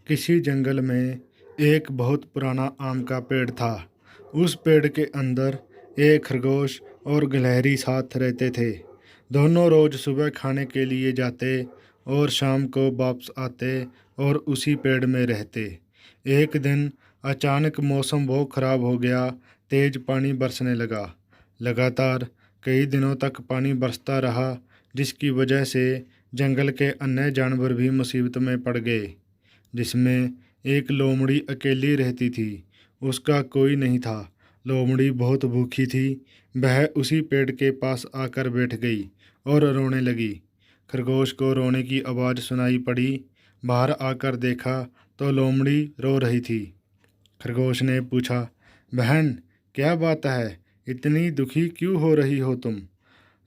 किसी जंगल में एक बहुत पुराना आम का पेड़ था। उस पेड़ के अंदर एक खरगोश और गिलहरी साथ रहते थे। दोनों रोज सुबह खाने के लिए जाते और शाम को वापस आते और उसी पेड़ में रहते। एक दिन अचानक मौसम बहुत खराब हो गया। तेज पानी बरसने लगा। लगातार कई दिनों तक पानी बरसता रहा, जिसकी वजह से जंगल के अन्य जानवर भी मुसीबत में पड़ गए। जिसमें एक लोमड़ी अकेली रहती थी। उसका कोई नहीं था। लोमड़ी बहुत भूखी थी। वह उसी पेड़ के पास आकर बैठ गई और रोने लगी। खरगोश को रोने की आवाज़ सुनाई पड़ी। बाहर आकर देखा तो लोमड़ी रो रही थी। खरगोश ने पूछा, बहन, क्या बात है? इतनी दुखी क्यों हो रही हो तुम?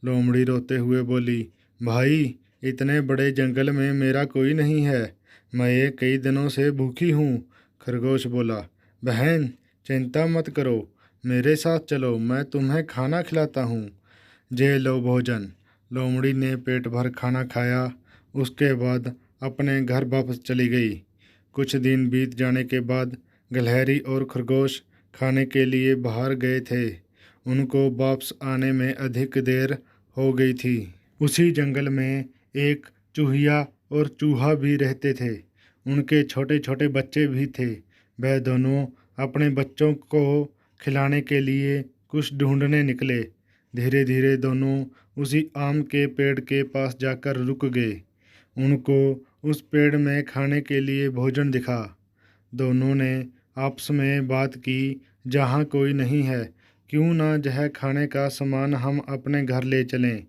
लोमड़ी रोते हुए बोली, भाई, इतने बड़े जंगल में मेरा कोई नहीं है। मैं ये कई दिनों से भूखी हूँ। खरगोश बोला, बहन, चिंता मत करो, मेरे साथ चलो, मैं तुम्हें खाना खिलाता हूँ। जे लो भोजन। लोमड़ी ने पेट भर खाना खाया। उसके बाद अपने घर वापस चली गई। कुछ दिन बीत जाने के बाद गिलहरी और खरगोश खाने के लिए बाहर गए थे। उनको वापस आने में अधिक देर हो गई थी। उसी जंगल में एक चूहिया और चूहा भी रहते थे। उनके छोटे छोटे बच्चे भी थे। वह दोनों अपने बच्चों को खिलाने के लिए कुछ ढूंढने निकले। धीरे धीरे दोनों उसी आम के पेड़ के पास जाकर रुक गए। उनको उस पेड़ में खाने के लिए भोजन दिखा। दोनों ने आपस में बात की, जहाँ कोई नहीं है, क्यों ना यह खाने का सामान हम अपने घर ले चलें।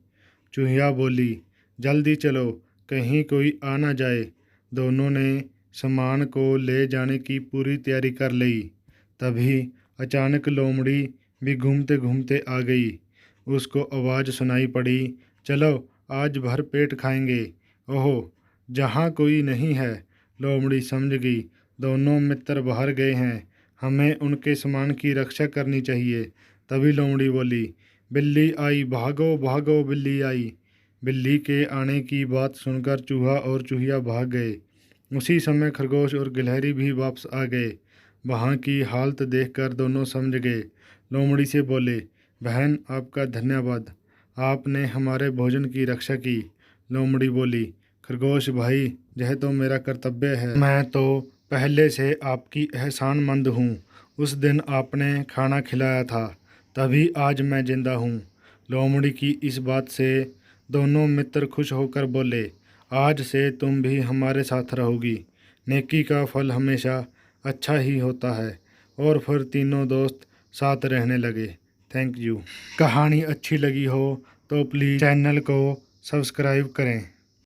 चूहिया बोली, जल्दी चलो, कहीं कोई आ ना जाए। दोनों ने सामान को ले जाने की पूरी तैयारी कर ली। तभी अचानक लोमड़ी भी घूमते घूमते आ गई। उसको आवाज़ सुनाई पड़ी, चलो, आज भर पेट खाएंगे। ओहो, जहाँ कोई नहीं है। लोमड़ी समझ गई, दोनों मित्र बाहर गए हैं, हमें उनके सामान की रक्षा करनी चाहिए। तभी लोमड़ी बोली, बिल्ली आई, भागो भागो, बिल्ली आई। बिल्ली के आने की बात सुनकर चूहा और चूहिया भाग गए। उसी समय खरगोश और गिलहरी भी वापस आ गए। वहाँ की हालत देखकर दोनों समझ गए। लोमड़ी से बोले, बहन, आपका धन्यवाद, आपने हमारे भोजन की रक्षा की। लोमड़ी बोली, खरगोश भाई, यह तो मेरा कर्तव्य है। मैं तो पहले से आपकी एहसानमंद हूँ। उस दिन आपने खाना खिलाया था, तभी आज मैं जिंदा हूँ। लोमड़ी की इस बात से दोनों मित्र खुश होकर बोले, आज से तुम भी हमारे साथ रहोगी। नेकी का फल हमेशा अच्छा ही होता है। और फिर तीनों दोस्त साथ रहने लगे। Thank you. कहानी अच्छी लगी हो तो प्लीज़ चैनल को सब्सक्राइब करें।